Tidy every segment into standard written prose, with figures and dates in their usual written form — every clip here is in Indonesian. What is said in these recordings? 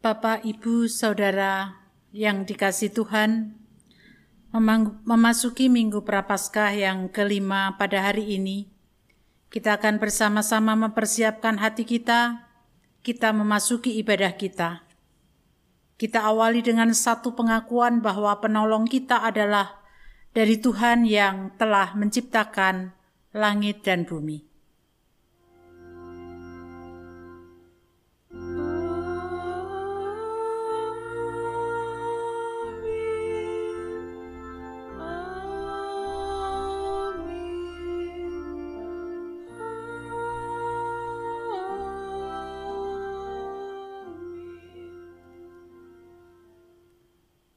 Bapak, Ibu, Saudara yang dikasihi Tuhan, memasuki Minggu Prapaskah yang kelima pada hari ini, kita akan bersama-sama mempersiapkan hati kita memasuki ibadah kita. Kita awali dengan satu pengakuan bahwa penolong kita adalah dari Tuhan yang telah menciptakan langit dan bumi.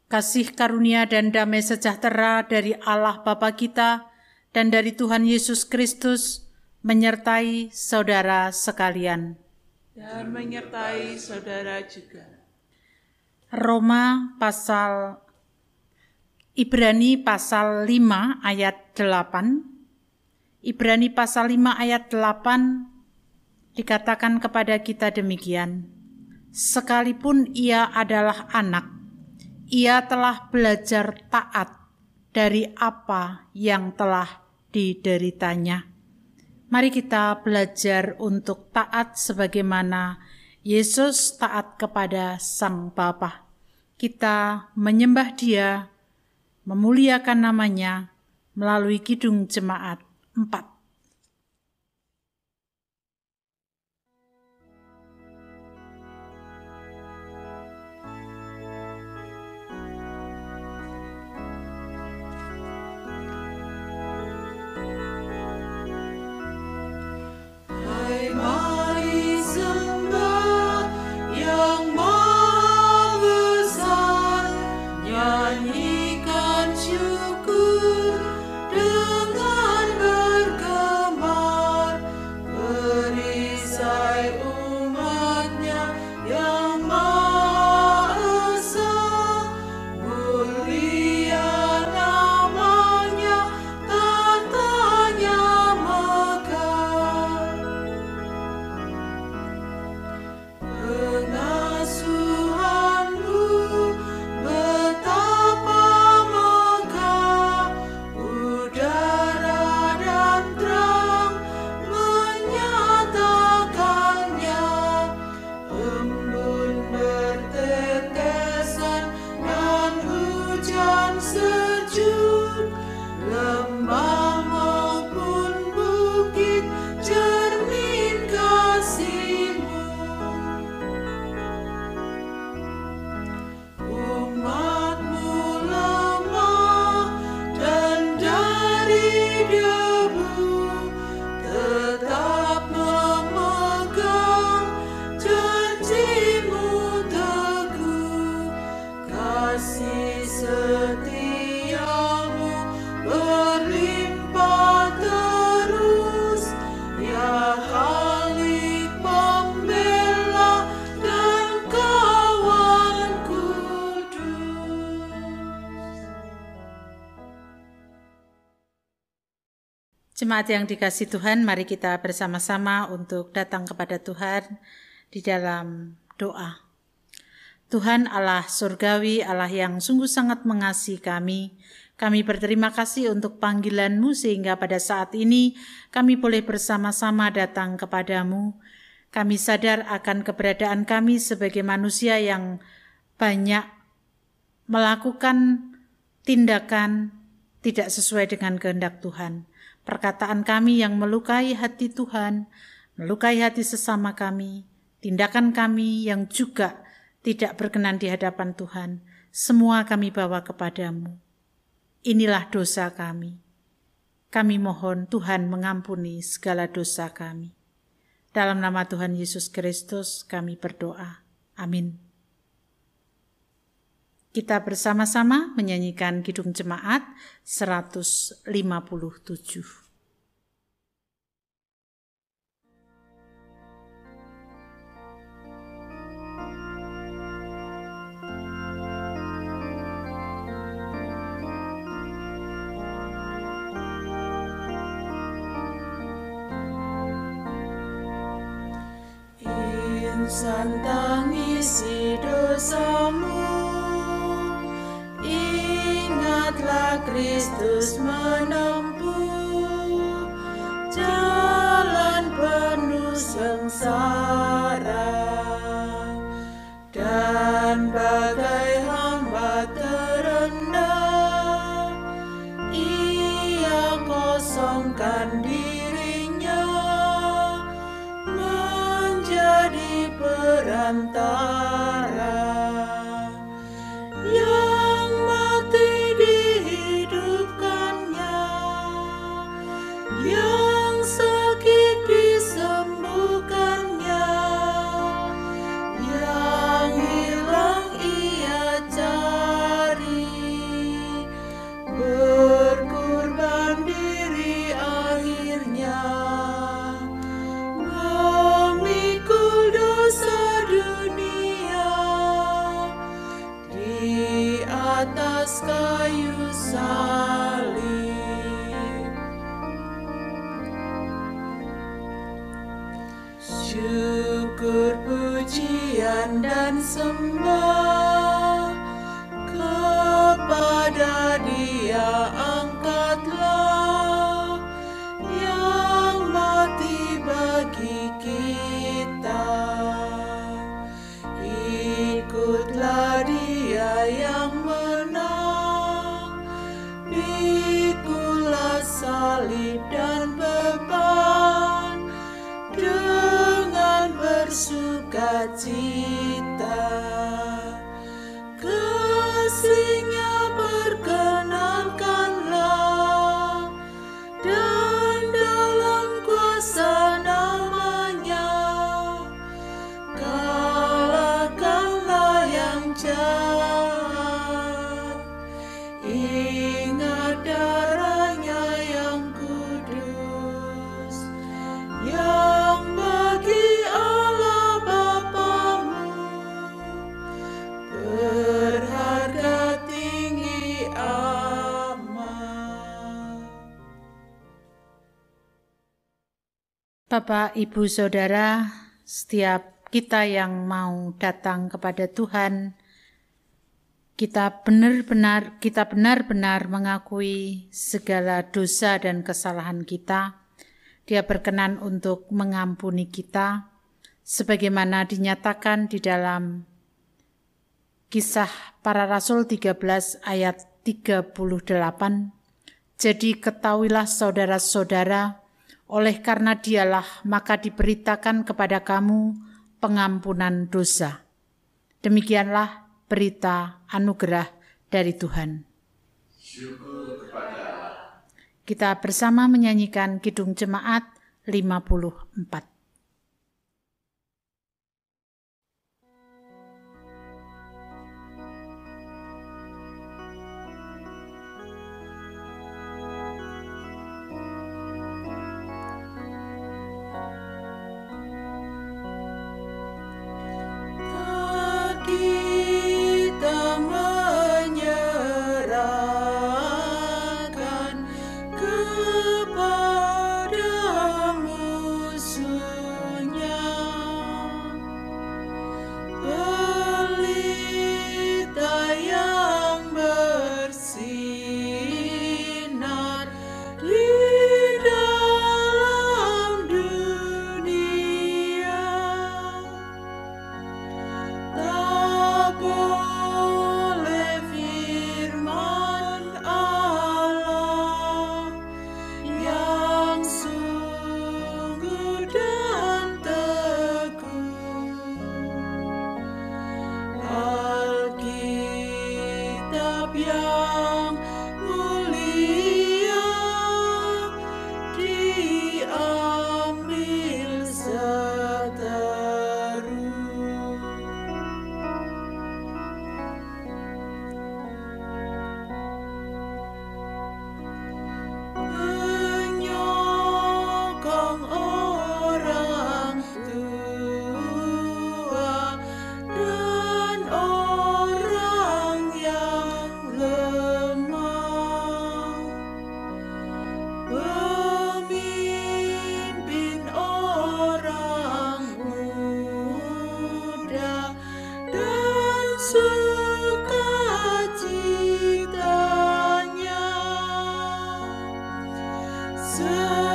Kasih karunia dan damai sejahtera dari Allah Bapa kita dan dari Tuhan Yesus Kristus menyertai saudara sekalian. Dan menyertai saudara juga. Ibrani pasal 5 ayat 8. Ibrani pasal 5 ayat 8 dikatakan kepada kita demikian. Sekalipun ia adalah anak, ia telah belajar taat dari apa yang telah dideritanya. Mari kita belajar untuk taat sebagaimana Yesus taat kepada Sang Bapa. Kita menyembah Dia, memuliakan namanya melalui Kidung Jemaat 4. Jemaat yang dikasihi Tuhan, mari kita bersama-sama untuk datang kepada Tuhan di dalam doa. Tuhan Allah surgawi, Allah yang sungguh sangat mengasihi kami berterima kasih untuk panggilan-Mu sehingga pada saat ini kami boleh bersama-sama datang kepadamu. Kami sadar akan keberadaan kami sebagai manusia yang banyak melakukan tindakan tidak sesuai dengan kehendak Tuhan. Perkataan kami yang melukai hati Tuhan, melukai hati sesama kami, tindakan kami yang juga tidak berkenan di hadapan Tuhan, semua kami bawa kepadamu. Inilah dosa kami. Kami mohon Tuhan mengampuni segala dosa kami. Dalam nama Tuhan Yesus Kristus kami berdoa. Amin. Kita bersama-sama menyanyikan Kidung Jemaat 157. In insan tangisi dosamu, ingatlah Kristus menempuh jalan penuh sengsara, dan bagai hamba terendah ia kosongkan dirinya menjadi perantara yang mati dihidupkannya, yang sakit disembuhkannya, yang hilang ia cari, berkorban diri akhirnya, memikul dosa dunia di atas kayu salib. Syukur, pujian dan sembah kepada Dia angkatlah, yang mati bagi kita. Ikutlah Dia yang menang, pikulah salib dan beban dengan bersukacita. Kasih-Nya perkenankanlah, dan dalam kuasa nama-Nya kalahkanlah yang jahat. Ingat darah-Nya yang kudus, yang bagi Allah Bapamu berharga tinggi amat. Bapak, Ibu, Saudara, setiap kita yang mau datang kepada Tuhan, kita benar-benar mengakui segala dosa dan kesalahan kita. Dia berkenan untuk mengampuni kita, sebagaimana dinyatakan di dalam Kisah Para Rasul 13 ayat 38. Jadi ketahuilah saudara-saudara, oleh karena Dialah maka diberitakan kepada kamu pengampunan dosa. Demikianlah berita anugerah dari Tuhan. Syukur kepada Allah. Kita bersama menyanyikan Kidung Jemaat 54. Kita menyerahkan kepada musuhnya, pelita yang bersinar di dalam dunia. Tak boleh firman Allah yang sungguh dan teguh, Alkitab yang mulia diambil seteru. Menyokong orang tua dan orang yang lemah, sukacitanya,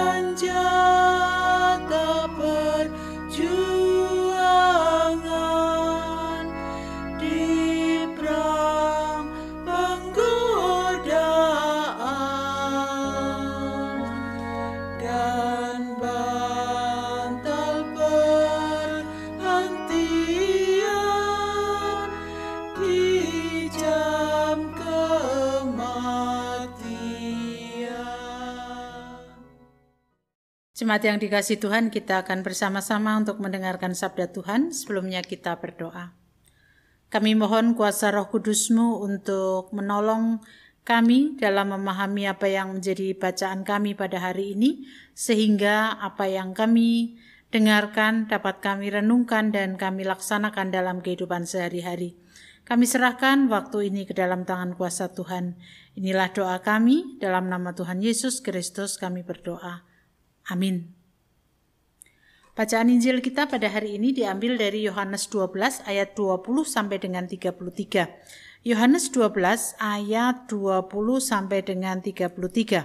senjata perjuangan di perang penggodaan, dan bantal perhentian di jam kematian. Jemaat yang dikasihi Tuhan, kita akan bersama-sama untuk mendengarkan sabda Tuhan. Sebelumnya kita berdoa. Kami mohon kuasa Roh Kudus-Mu untuk menolong kami dalam memahami apa yang menjadi bacaan kami pada hari ini, sehingga apa yang kami dengarkan dapat kami renungkan dan kami laksanakan dalam kehidupan sehari-hari. Kami serahkan waktu ini ke dalam tangan kuasa Tuhan. Inilah doa kami, dalam nama Tuhan Yesus Kristus kami berdoa. Amin. Bacaan Injil kita pada hari ini diambil dari Yohanes 12 ayat 20 sampai dengan 33. Yohanes 12 ayat 20 sampai dengan 33.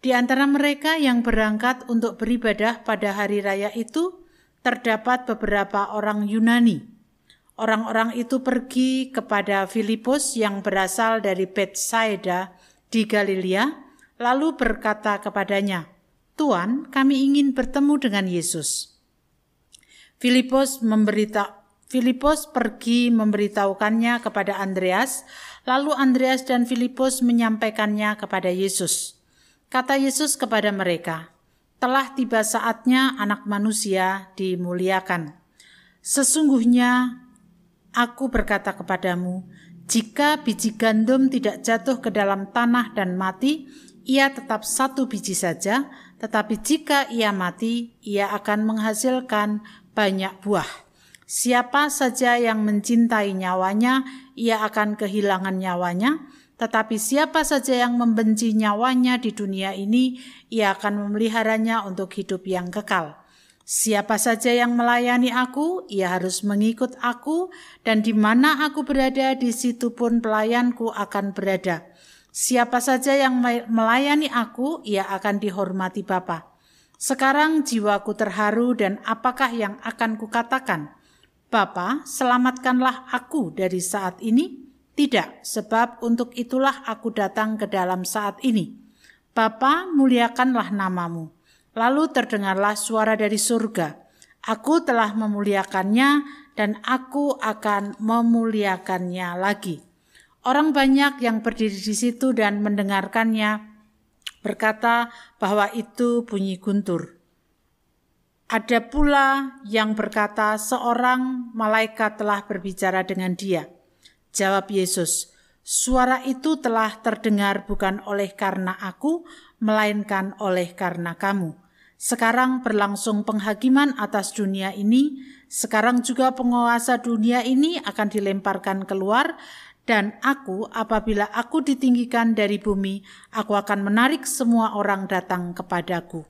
Di antara mereka yang berangkat untuk beribadah pada hari raya itu terdapat beberapa orang Yunani. Orang-orang itu pergi kepada Filipus yang berasal dari Betsaida di Galilea, lalu berkata kepadanya, "Tuan, kami ingin bertemu dengan Yesus." Filipus pergi memberitahukannya kepada Andreas, lalu Andreas dan Filipus menyampaikannya kepada Yesus. Kata Yesus kepada mereka, "Telah tiba saatnya Anak Manusia dimuliakan. Sesungguhnya aku berkata kepadamu, jika biji gandum tidak jatuh ke dalam tanah dan mati, ia tetap satu biji saja, tetapi jika ia mati, ia akan menghasilkan banyak buah. Siapa saja yang mencintai nyawanya, ia akan kehilangan nyawanya, tetapi siapa saja yang membenci nyawanya di dunia ini, ia akan memeliharanya untuk hidup yang kekal. Siapa saja yang melayani aku, ia harus mengikut aku, dan di mana aku berada, di situ pun pelayanku akan berada. Siapa saja yang melayani aku, ia akan dihormati Bapa. Sekarang jiwaku terharu, dan apakah yang akan kukatakan? Bapa, selamatkanlah aku dari saat ini? Tidak, sebab untuk itulah aku datang ke dalam saat ini. Bapa, muliakanlah namamu. Lalu terdengarlah suara dari surga. Aku telah memuliakannya, dan aku akan memuliakannya lagi. Orang banyak yang berdiri di situ dan mendengarkannya berkata bahwa itu bunyi guntur. Ada pula yang berkata seorang malaikat telah berbicara dengan dia. Jawab Yesus, "Suara itu telah terdengar bukan oleh karena aku, melainkan oleh karena kamu. Sekarang berlangsung penghakiman atas dunia ini, sekarang juga penguasa dunia ini akan dilemparkan keluar, dan aku, apabila aku ditinggikan dari bumi, aku akan menarik semua orang datang kepadaku."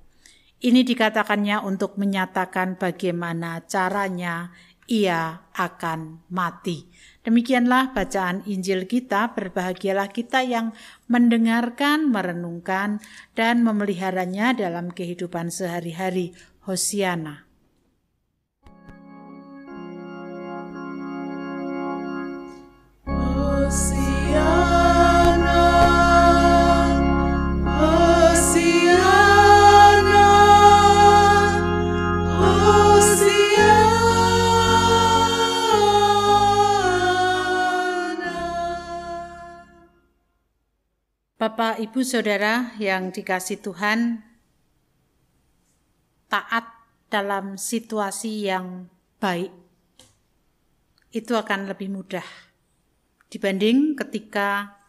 Ini dikatakannya untuk menyatakan bagaimana caranya ia akan mati. Demikianlah bacaan Injil kita. Berbahagialah kita yang mendengarkan, merenungkan, dan memeliharanya dalam kehidupan sehari-hari. Hosiana. Hosiana, Hosiana, Hosiana. Bapak, Ibu, Saudara yang dikasihi Tuhan, taat dalam situasi yang baik itu akan lebih mudah dibanding ketika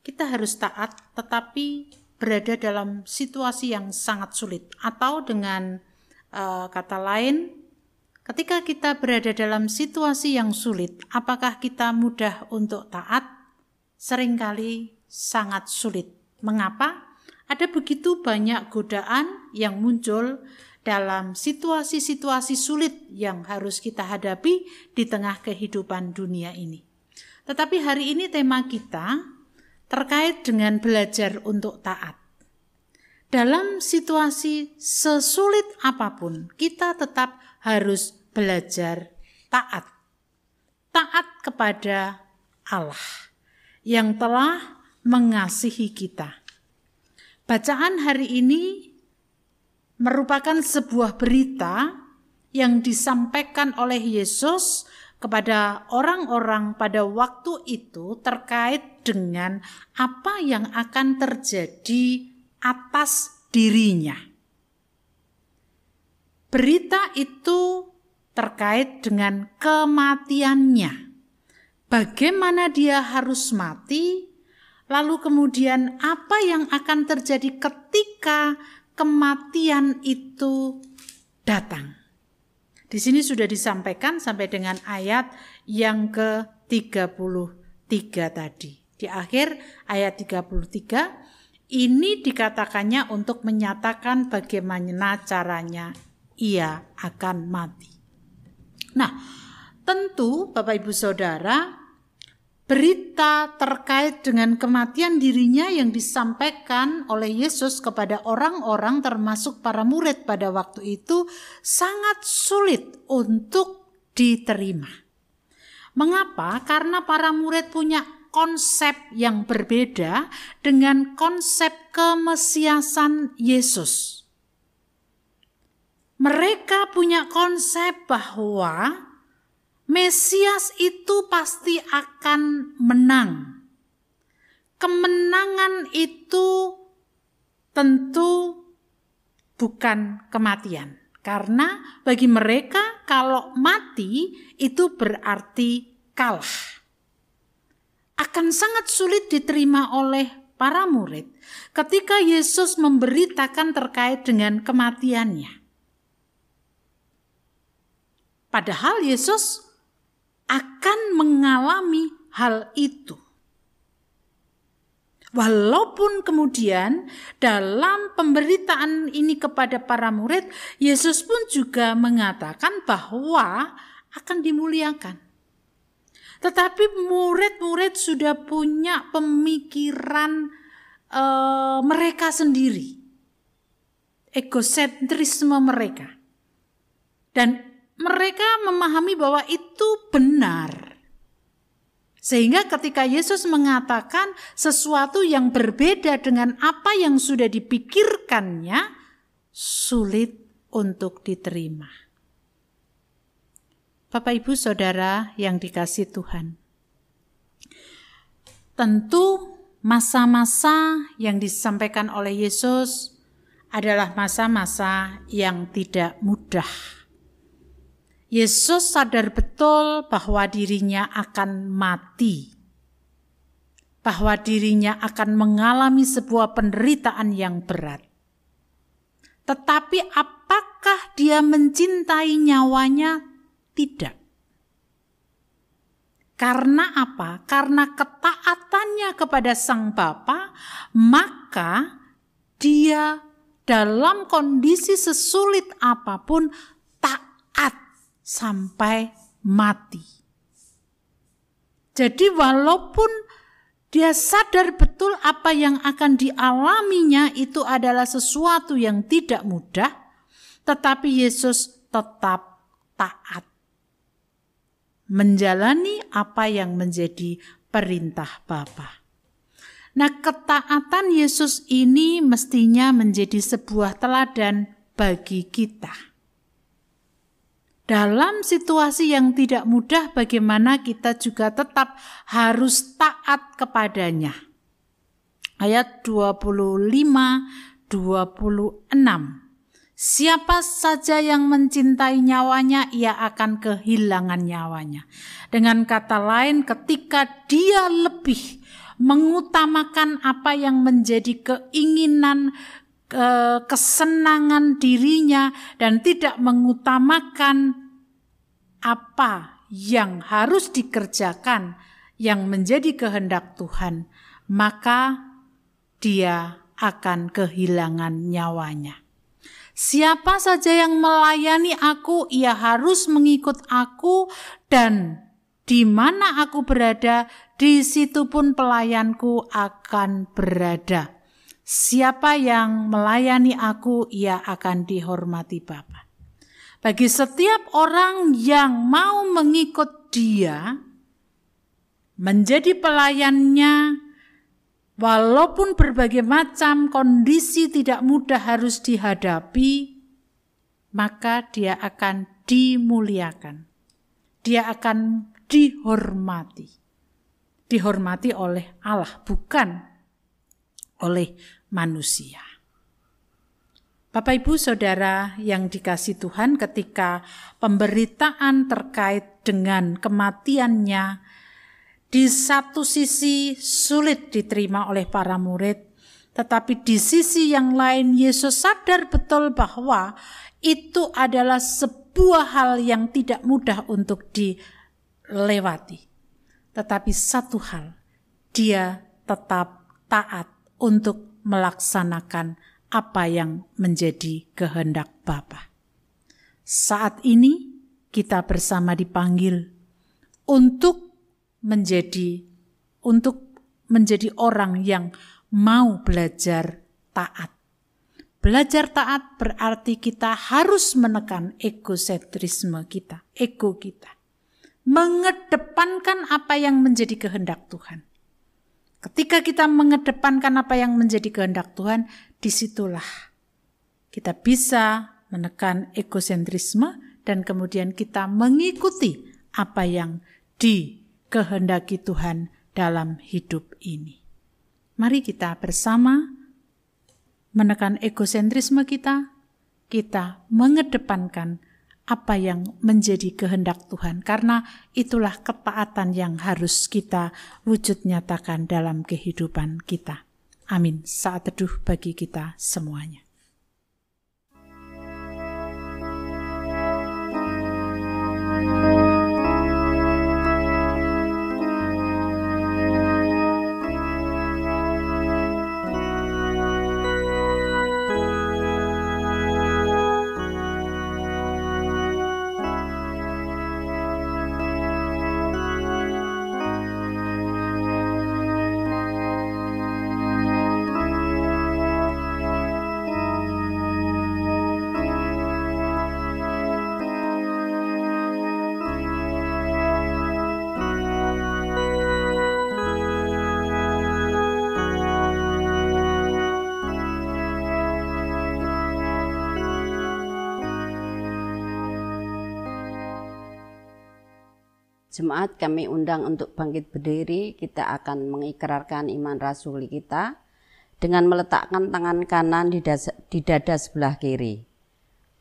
kita harus taat tetapi berada dalam situasi yang sangat sulit. Atau dengan kata lain, ketika kita berada dalam situasi yang sulit, apakah kita mudah untuk taat? Seringkali sangat sulit. Mengapa? Ada begitu banyak godaan yang muncul dalam situasi-situasi sulit yang harus kita hadapi di tengah kehidupan dunia ini. Tetapi hari ini tema kita terkait dengan belajar untuk taat. Dalam situasi sesulit apapun, kita tetap harus belajar taat. Taat kepada Allah yang telah mengasihi kita. Bacaan hari ini merupakan sebuah berita yang disampaikan oleh Yesus kepada orang-orang pada waktu itu terkait dengan apa yang akan terjadi atas dirinya. Berita itu terkait dengan kematiannya. Bagaimana dia harus mati, lalu kemudian apa yang akan terjadi ketika kematian itu datang. Di sini sudah disampaikan sampai dengan ayat yang ke-33 tadi. Di akhir ayat 33, ini dikatakannya untuk menyatakan bagaimana caranya ia akan mati. Nah, tentu Bapak Ibu Saudara, berita terkait dengan kematian dirinya yang disampaikan oleh Yesus kepada orang-orang termasuk para murid pada waktu itu sangat sulit untuk diterima. Mengapa? Karena para murid punya konsep yang berbeda dengan konsep kemesiasan Yesus. Mereka punya konsep bahwa Mesias itu pasti akan menang. Kemenangan itu tentu bukan kematian. Karena bagi mereka kalau mati itu berarti kalah. Akan sangat sulit diterima oleh para murid ketika Yesus memberitakan terkait dengan kematiannya. Padahal Yesus akan mengalami hal itu. Walaupun kemudian dalam pemberitaan ini kepada para murid, Yesus pun juga mengatakan bahwa akan dimuliakan. Tetapi murid-murid sudah punya pemikiran mereka sendiri. Egosentrisme mereka. Dan mereka memahami bahwa itu benar. Sehingga ketika Yesus mengatakan sesuatu yang berbeda dengan apa yang sudah dipikirkannya, sulit untuk diterima. Bapak Ibu Saudara yang dikasihi Tuhan, tentu masa-masa yang disampaikan oleh Yesus adalah masa-masa yang tidak mudah. Yesus sadar betul bahwa dirinya akan mati, bahwa dirinya akan mengalami sebuah penderitaan yang berat. Tetapi apakah dia mencintai nyawanya? Tidak. Karena apa? Karena ketaatannya kepada Sang Bapa, maka dia dalam kondisi sesulit apapun taat sampai mati. Jadi walaupun dia sadar betul apa yang akan dialaminya itu adalah sesuatu yang tidak mudah, tetapi Yesus tetap taat. Menjalani apa yang menjadi perintah Bapa. Nah, ketaatan Yesus ini mestinya menjadi sebuah teladan bagi kita. Dalam situasi yang tidak mudah, bagaimana kita juga tetap harus taat kepadanya. Ayat 25-26. Siapa saja yang mencintai nyawanya, ia akan kehilangan nyawanya. Dengan kata lain, ketika dia lebih mengutamakan apa yang menjadi keinginan, kesenangan dirinya dan tidak mengutamakan apa yang harus dikerjakan yang menjadi kehendak Tuhan, maka dia akan kehilangan nyawanya. Siapa saja yang melayani aku, ia harus mengikut aku, dan Di mana aku berada, di situ pun pelayanku akan berada. Siapa yang melayani aku, ia akan dihormati Bapa. Bagi setiap orang yang mau mengikut Dia, menjadi pelayannya, walaupun berbagai macam kondisi tidak mudah harus dihadapi, maka dia akan dimuliakan. Dia akan dihormati. Dihormati oleh Allah, bukan oleh manusia. Bapak, Ibu, Saudara yang dikasihi Tuhan, ketika pemberitaan terkait dengan kematiannya di satu sisi sulit diterima oleh para murid, tetapi di sisi yang lain Yesus sadar betul bahwa itu adalah sebuah hal yang tidak mudah untuk dilewati. Tetapi satu hal, dia tetap taat untuk melaksanakan apa yang menjadi kehendak Bapa. Saat ini kita bersama dipanggil untuk menjadi orang yang mau belajar taat. Belajar taat berarti kita harus menekan egosentrisme kita, ego kita. Mengedepankan apa yang menjadi kehendak Tuhan. Ketika kita mengedepankan apa yang menjadi kehendak Tuhan, disitulah kita bisa menekan egosentrisme dan kemudian kita mengikuti apa yang dikehendaki Tuhan dalam hidup ini. Mari kita bersama menekan egosentrisme kita mengedepankan apa yang menjadi kehendak Tuhan, karena itulah ketaatan yang harus kita wujud nyatakan dalam kehidupan kita. Amin. Saat teduh bagi kita semuanya. Jemaat, kami undang untuk bangkit berdiri. Kita akan mengikrarkan iman rasuli kita dengan meletakkan tangan kanan di dada sebelah kiri.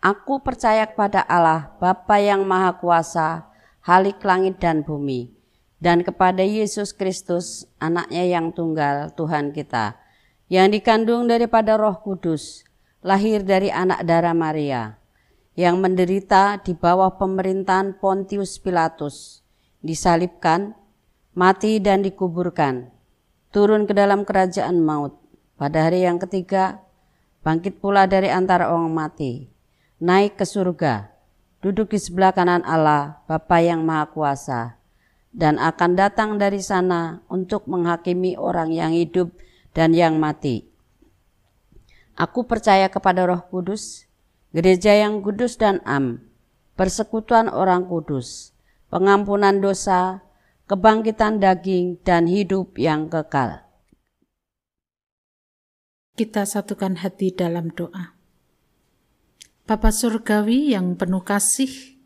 Aku percaya kepada Allah, Bapa yang Maha Kuasa, Khalik langit dan bumi, dan kepada Yesus Kristus, anaknya yang tunggal, Tuhan kita, yang dikandung daripada Roh Kudus, lahir dari anak darah Maria, yang menderita di bawah pemerintahan Pontius Pilatus, disalibkan, mati dan dikuburkan, turun ke dalam kerajaan maut, pada hari yang ketiga, bangkit pula dari antara orang mati, naik ke surga, duduk di sebelah kanan Allah, Bapa yang Maha Kuasa, dan akan datang dari sana untuk menghakimi orang yang hidup dan yang mati. Aku percaya kepada Roh Kudus, gereja yang kudus dan am, persekutuan orang kudus, pengampunan dosa, kebangkitan daging, dan hidup yang kekal. Kita satukan hati dalam doa. Bapa Surgawi yang penuh kasih,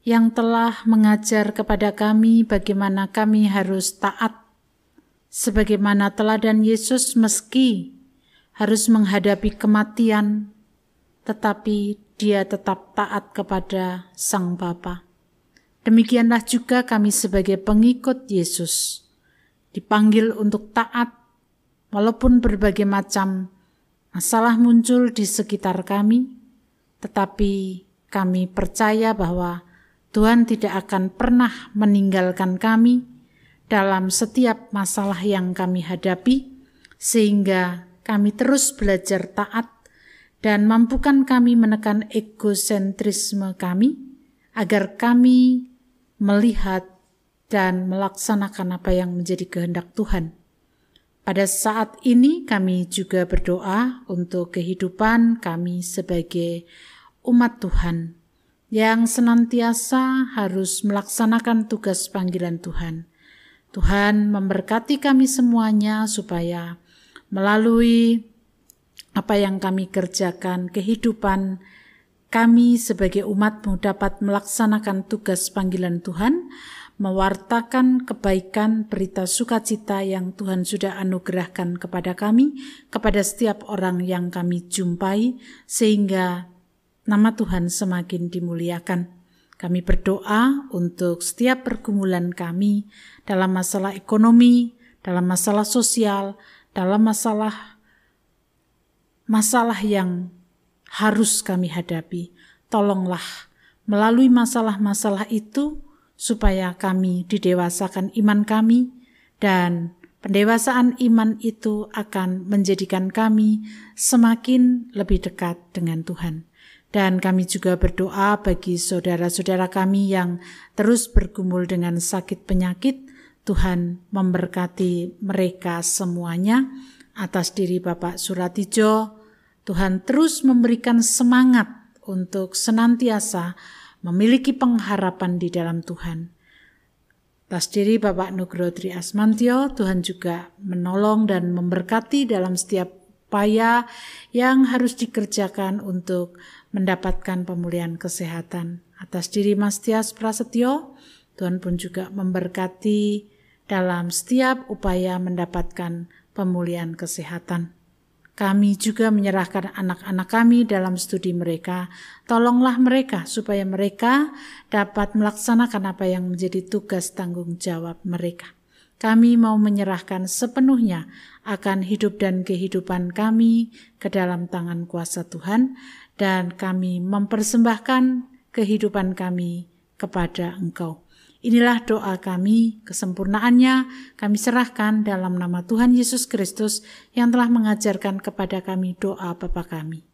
yang telah mengajar kepada kami bagaimana kami harus taat, sebagaimana teladan Yesus meski harus menghadapi kematian, tetapi dia tetap taat kepada Sang Bapa. Demikianlah juga kami sebagai pengikut Yesus dipanggil untuk taat walaupun berbagai macam masalah muncul di sekitar kami, tetapi kami percaya bahwa Tuhan tidak akan pernah meninggalkan kami dalam setiap masalah yang kami hadapi, sehingga kami terus belajar taat dan mampukan kami menekan egosentrisme kami, agar kami melihat dan melaksanakan apa yang menjadi kehendak Tuhan. Pada saat ini kami juga berdoa untuk kehidupan kami sebagai umat Tuhan yang senantiasa harus melaksanakan tugas panggilan Tuhan. Tuhan memberkati kami semuanya supaya melalui apa yang kami kerjakan, kehidupan kami sebagai umat-Mu dapat melaksanakan tugas panggilan Tuhan, mewartakan kebaikan berita sukacita yang Tuhan sudah anugerahkan kepada kami, kepada setiap orang yang kami jumpai, sehingga nama Tuhan semakin dimuliakan. Kami berdoa untuk setiap pergumulan kami dalam masalah ekonomi, dalam masalah sosial, dalam masalah yang harus kami hadapi. Tolonglah melalui masalah-masalah itu supaya kami didewasakan iman kami, dan pendewasaan iman itu akan menjadikan kami semakin lebih dekat dengan Tuhan. Dan kami juga berdoa bagi saudara-saudara kami yang terus bergumul dengan sakit penyakit. Tuhan memberkati mereka semuanya. Atas diri Bapak Suratijo, Tuhan terus memberikan semangat untuk senantiasa memiliki pengharapan di dalam Tuhan. Atas diri Bapak Nugroho Tri Asmantio, Tuhan juga menolong dan memberkati dalam setiap upaya yang harus dikerjakan untuk mendapatkan pemulihan kesehatan. Atas diri Mas Tias Prasetyo, Tuhan pun juga memberkati dalam setiap upaya mendapatkan pemulihan kesehatan. Kami juga menyerahkan anak-anak kami dalam studi mereka. Tolonglah mereka supaya mereka dapat melaksanakan apa yang menjadi tugas tanggung jawab mereka. Kami mau menyerahkan sepenuhnya akan hidup dan kehidupan kami ke dalam tangan kuasa Tuhan, dan kami mempersembahkan kehidupan kami kepada Engkau. Inilah doa kami, kesempurnaannya kami serahkan dalam nama Tuhan Yesus Kristus yang telah mengajarkan kepada kami doa Bapa kami.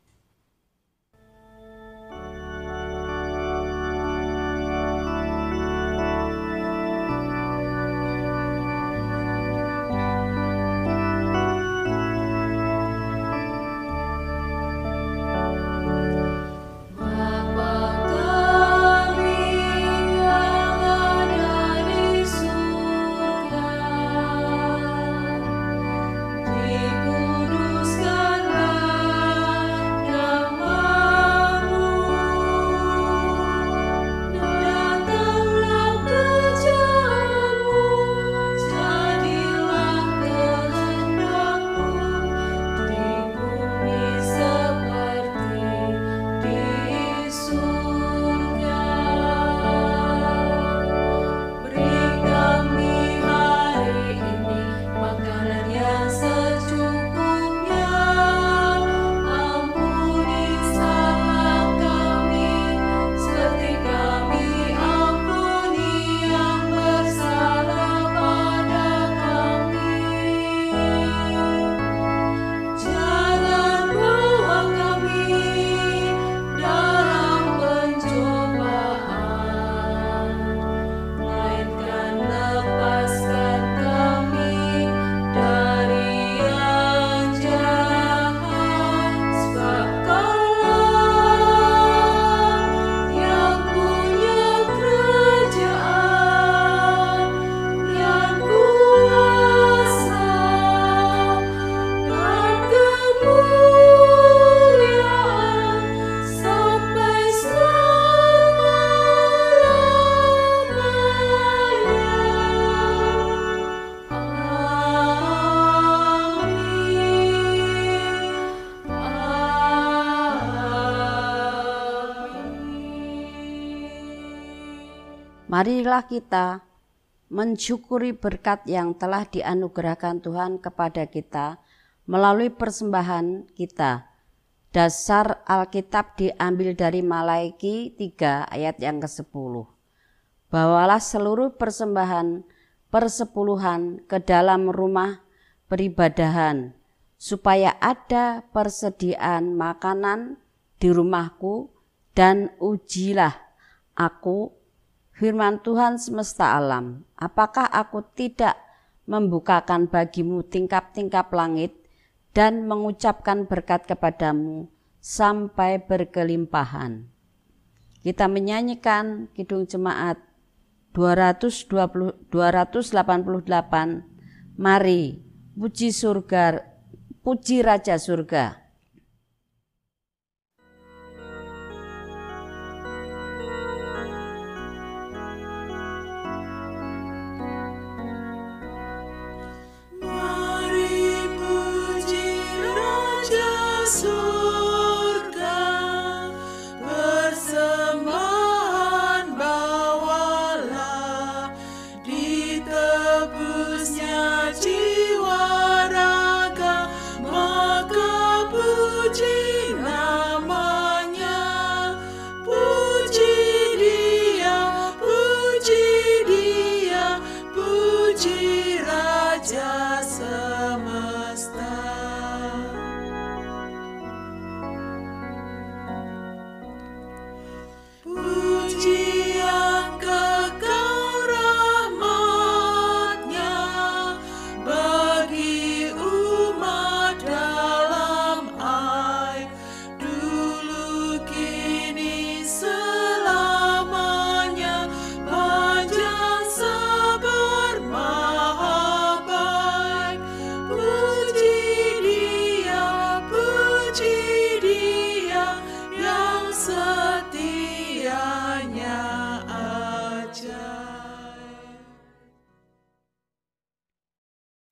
Marilah kita mensyukuri berkat yang telah dianugerahkan Tuhan kepada kita melalui persembahan kita. Dasar Alkitab diambil dari Malaiki 3 ayat yang ke-10. Bawalah seluruh persembahan persepuluhan ke dalam rumah peribadahan, supaya ada persediaan makanan di rumahku, dan ujilah aku Firman Tuhan semesta alam, apakah aku tidak membukakan bagimu tingkap-tingkap langit dan mengucapkan berkat kepadamu sampai berkelimpahan. Kita menyanyikan Kidung Jemaat 288, mari puji surga, puji Raja Surga.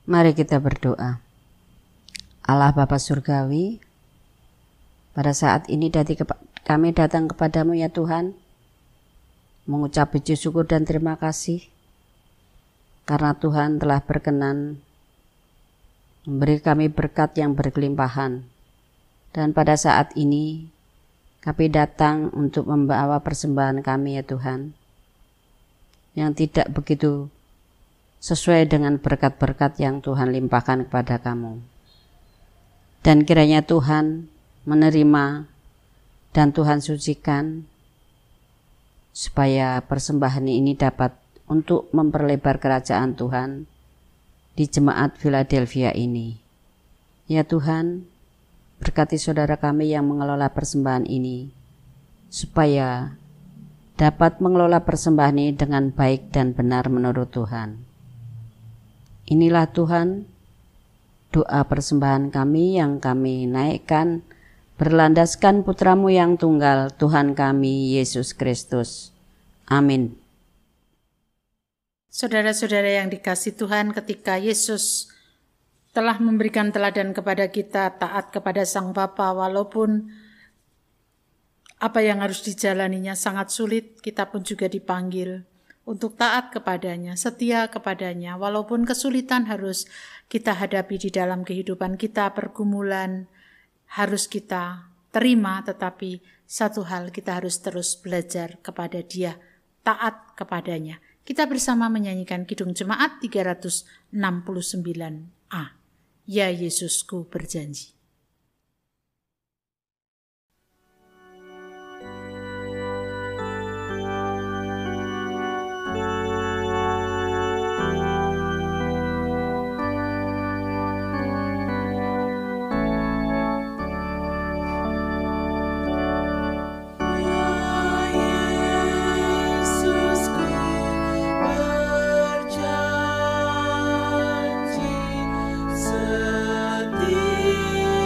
Mari kita berdoa. Allah Bapa Surgawi, pada saat ini kami datang kepadamu ya Tuhan, mengucap puji syukur dan terima kasih, karena Tuhan telah berkenan memberi kami berkat yang berkelimpahan. Dan pada saat ini, kami datang untuk membawa persembahan kami ya Tuhan, yang tidak begitu sesuai dengan berkat-berkat yang Tuhan limpahkan kepada kamu. Dan kiranya Tuhan menerima dan Tuhan sucikan, supaya persembahan ini dapat untuk memperlebar kerajaan Tuhan di jemaat Philadelphia ini. Ya Tuhan, berkati saudara kami yang mengelola persembahan ini, supaya dapat mengelola persembahan ini dengan baik dan benar menurut Tuhan. Inilah Tuhan, doa persembahan kami yang kami naikkan berlandaskan Putra-Mu yang tunggal, Tuhan kami Yesus Kristus. Amin. Saudara-saudara yang dikasihi Tuhan, ketika Yesus telah memberikan teladan kepada kita, taat kepada Sang Bapa, walaupun apa yang harus dijalaninya sangat sulit, kita pun juga dipanggil untuk taat kepadanya, setia kepadanya, walaupun kesulitan harus kita hadapi di dalam kehidupan kita, pergumulan harus kita terima, tetapi satu hal kita harus terus belajar kepada Dia, taat kepadanya. Kita bersama menyanyikan Kidung Jemaat 369a. Ya Yesusku berjanji. Setia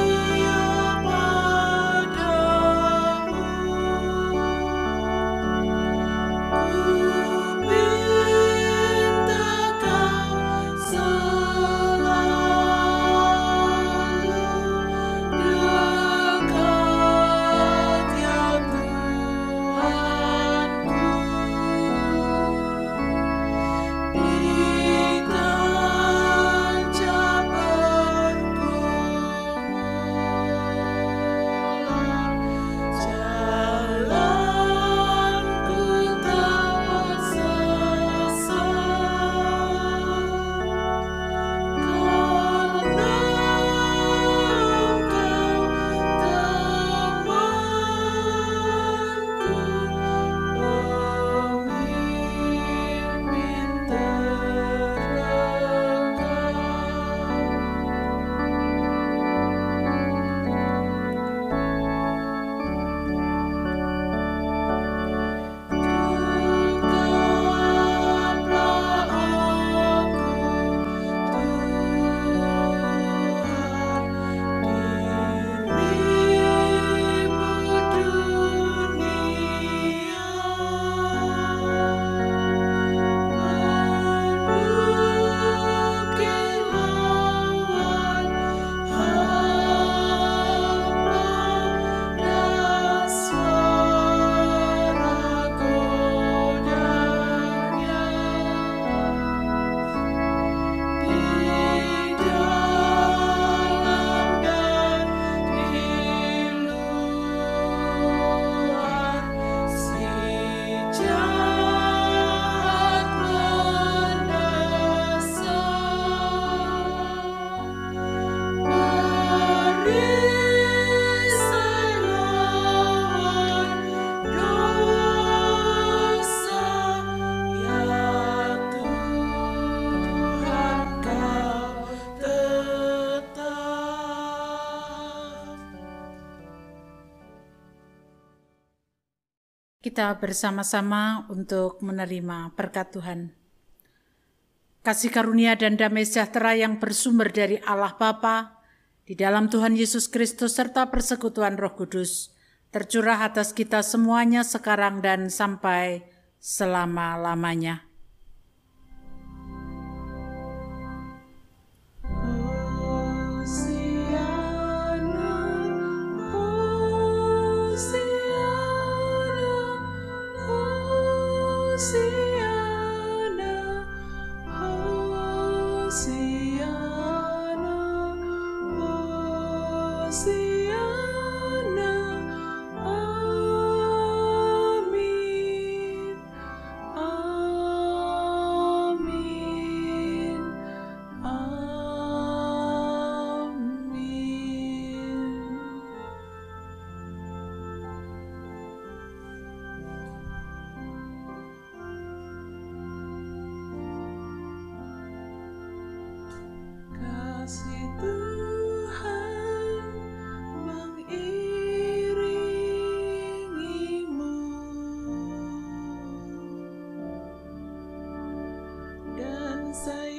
Kita bersama-sama untuk menerima berkat Tuhan. Kasih karunia dan damai sejahtera yang bersumber dari Allah Bapa, di dalam Tuhan Yesus Kristus serta persekutuan Roh Kudus, tercurah atas kita semuanya sekarang dan sampai selama-lamanya. Kasih Tuhan mengiringimu dan saya